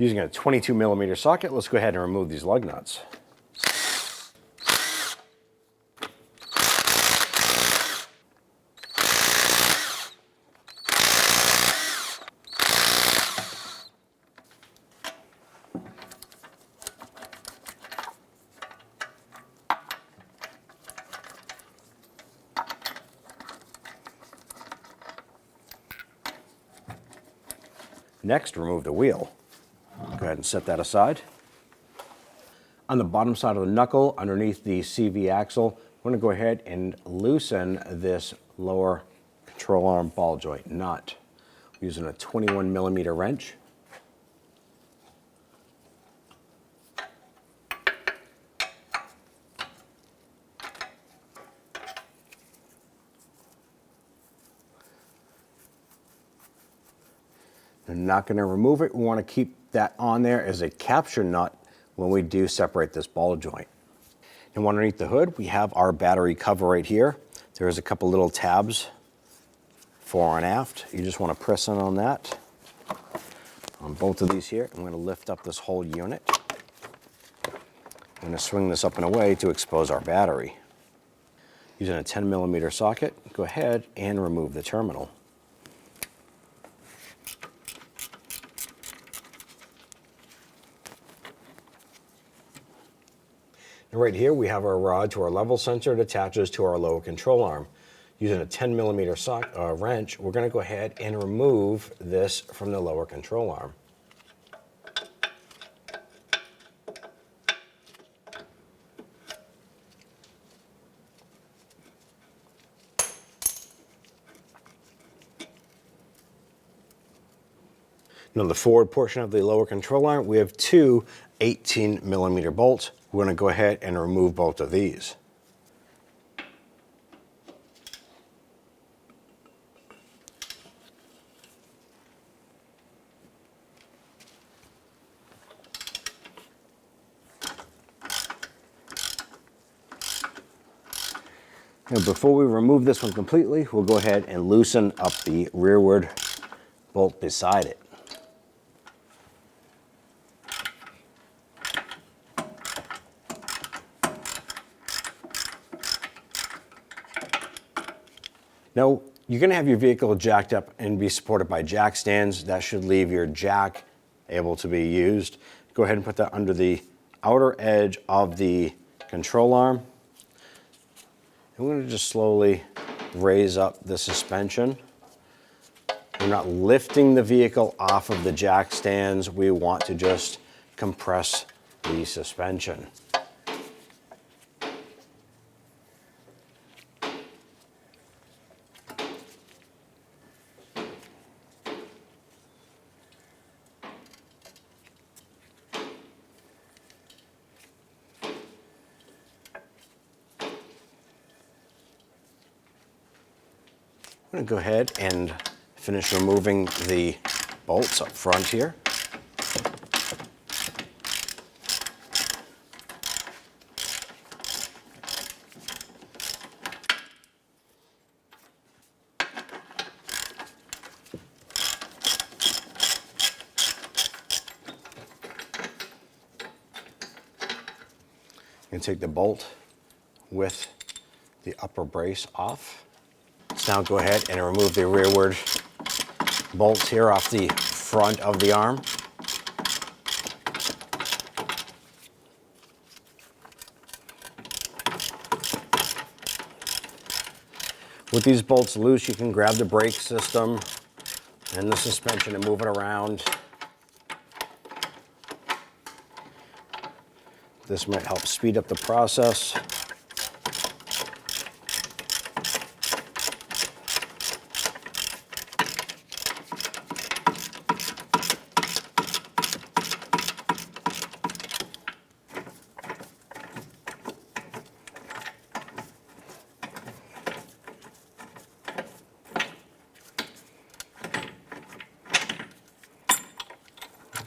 Using a 22mm socket, let's go ahead and remove these lug nuts. Next, remove the wheel. Go ahead and set that aside. On the bottom side of the knuckle, underneath the CV axle, we're going to go ahead and loosen this lower control arm ball joint nut. We're using a 21mm wrench. We're not going to remove it. We want to keep that on there as a capture nut when we do separate this ball joint. And underneath the hood, we have our battery cover right here. There's a couple little tabs, fore and aft. You just want to press in on that. On both of these here, I'm going to lift up this whole unit. I'm going to swing this up and away to expose our battery. Using a 10mm socket, go ahead and remove the terminal. And right here we have our rod to our level sensor. It attaches to our lower control arm. Using a 10mm wrench, we're going to go ahead and remove this from the lower control arm. Now the forward portion of the lower control arm, we have two 18mm bolts. We're going to go ahead and remove both of these. Now before we remove this one completely, we'll go ahead and loosen up the rearward bolt beside it. Now, you're going to have your vehicle jacked up and be supported by jack stands. That should leave your jack able to be used. Go ahead and put that under the outer edge of the control arm. And we're going to just slowly raise up the suspension. We're not lifting the vehicle off of the jack stands. We want to just compress the suspension. I'm going to go ahead and finish removing the bolts up front here. You can take the bolt with the upper brace off. Let's now go ahead and remove the rearward bolts here off the front of the arm. With these bolts loose, you can grab the brake system and the suspension and move it around. This might help speed up the process.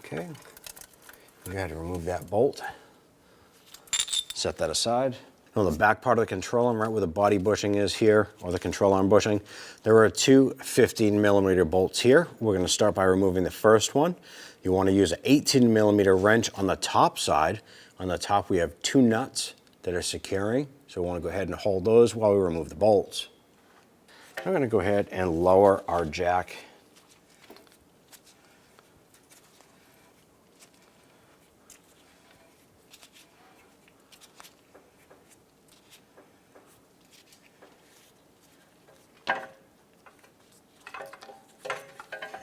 Okay, go ahead and remove that bolt. Set that aside. On the back part of the control arm, right where the body bushing is here, or the control arm bushing, there are two 15mm bolts here. We're going to start by removing the first one. You want to use an 18mm wrench on the top side. On the top we have 2 nuts that are securing, so we want to go ahead and hold those while we remove the bolts. I'm going to go ahead and lower our jack.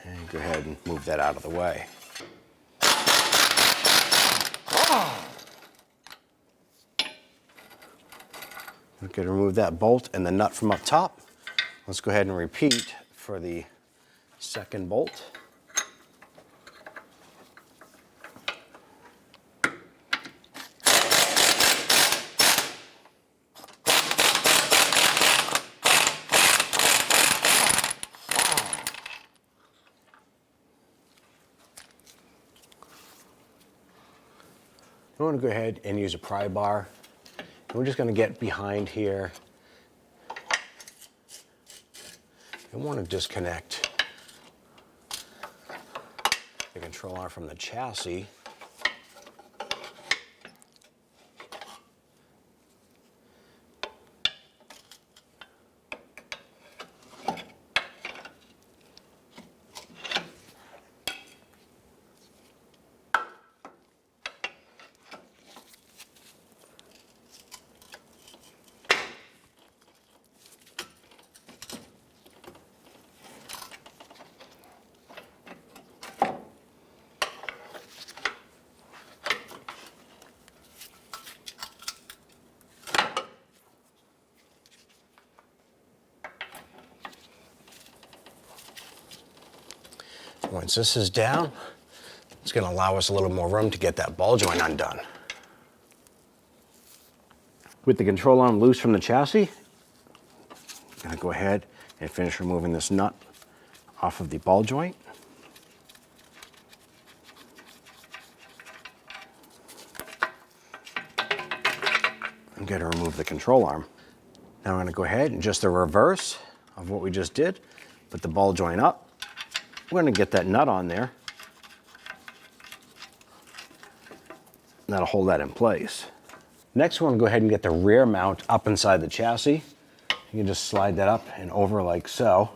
And go ahead and move that out of the way. Okay, remove that bolt and the nut from up top. Let's go ahead and repeat for the second bolt. I'm going to go ahead and use a pry bar. And we're just going to get behind here. I want to disconnect the control arm from the chassis. Once this is down, it's going to allow us a little more room to get that ball joint undone. With the control arm loose from the chassis, I'm going to go ahead and finish removing this nut off of the ball joint. I'm going to remove the control arm. Now I'm going to go ahead and just the reverse of what we just did, put the ball joint up. We're going to get that nut on there. That'll hold that in place. Next, we're going to go ahead and get the rear mount up inside the chassis. You can just slide that up and over like so.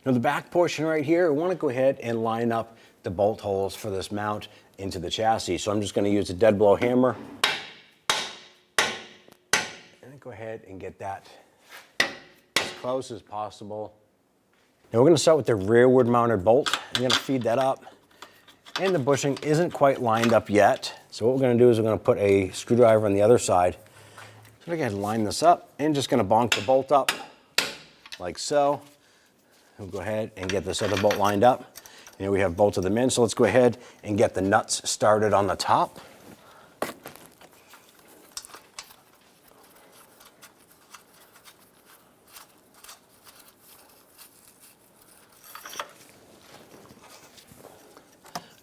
Now the back portion right here, we want to go ahead and line up the bolt holes for this mount into the chassis. So I'm just going to use a dead blow hammer. Go ahead and get that as close as possible. Now we're going to start with the rearward mounted bolt. I'm going to feed that up. And the bushing isn't quite lined up yet. So what we're going to do is we're going to put a screwdriver on the other side. So we're going to line this up and just going to bonk the bolt up like so. We'll go ahead and get this other bolt lined up. Here we have bolted them in. So let's go ahead and get the nuts started on the top.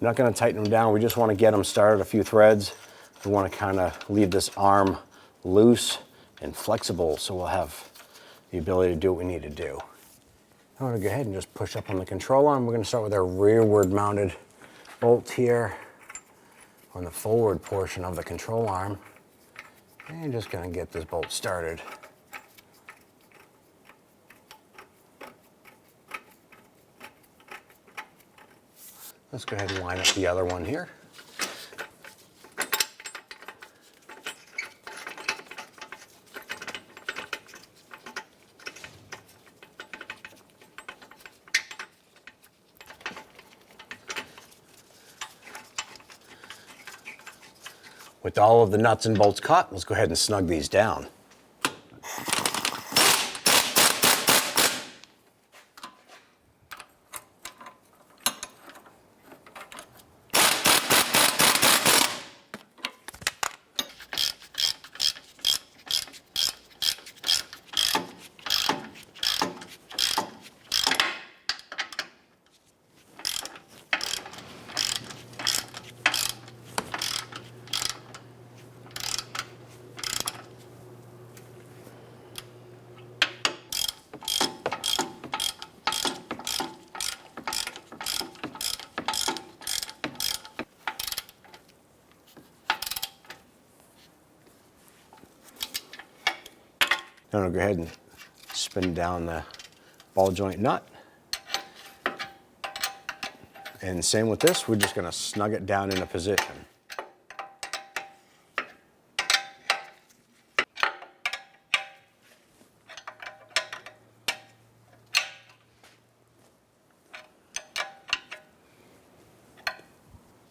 I'm not going to tighten them down. We just want to get them started a few threads. We want to kind of leave this arm loose and flexible so we'll have the ability to do what we need to do. I'm going to go ahead and just push up on the control arm. We're going to start with our rearward mounted bolt here on the forward portion of the control arm. And just going to get this bolt started. Let's go ahead and line up the other one here. With all of the nuts and bolts cut, let's go ahead and snug these down. I'm going to go ahead and spin down the ball joint nut. And same with this, we're just going to snug it down into position.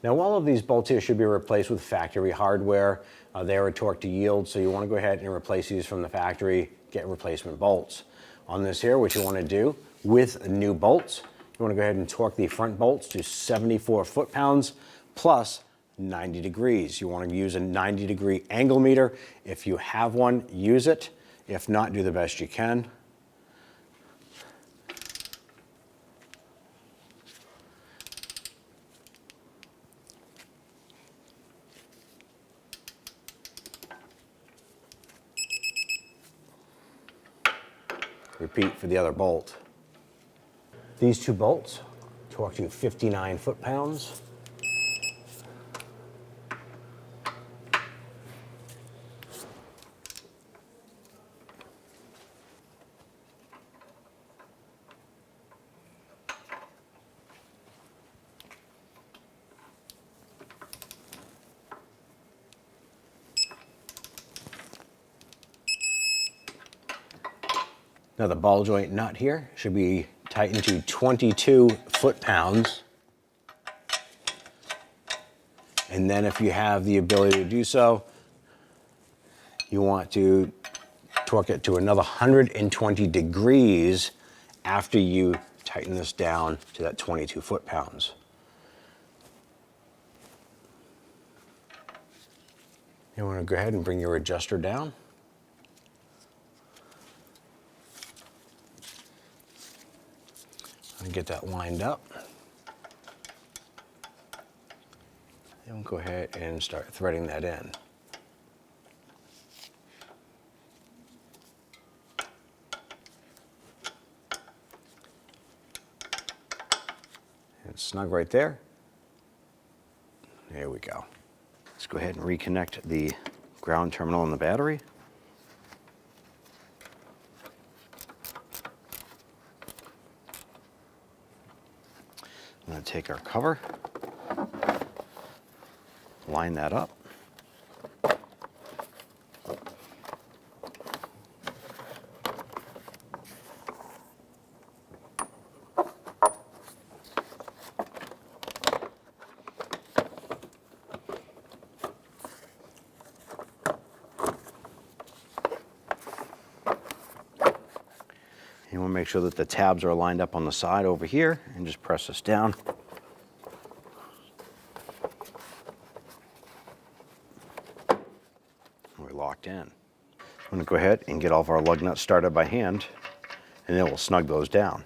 Now all of these bolts here should be replaced with factory hardware. They are a torque to yield, so you want to go ahead and replace these from the factory, get replacement bolts. On this here, what you want to do with new bolts, you want to go ahead and torque the front bolts to 74 foot-pounds plus 90 degrees. You want to use a 90-degree angle meter. If you have one, use it. If not, do the best you can. Repeat for the other bolt. These two bolts torque to 59 foot-pounds. Now the ball joint nut here should be tightened to 22 foot-pounds. And then if you have the ability to do so, you want to torque it to another 120 degrees after you tighten this down to that 22 foot-pounds. You want to go ahead and bring your adjuster down. And get that lined up. Then we'll go ahead and start threading that in. And snug right there. There we go. Let's go ahead and reconnect the ground terminal in the battery. I'm going to take our cover, line that up. You want to make sure that the tabs are lined up on the side over here and just press this down. We're locked in. I'm going to go ahead and get all of our lug nuts started by hand, and then we'll snug those down.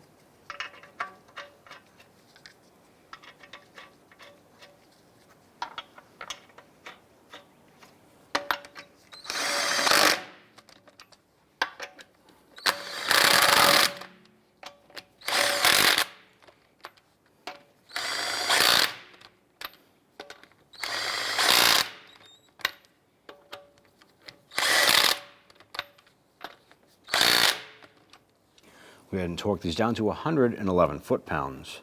Go ahead and torque these down to 111 foot-pounds.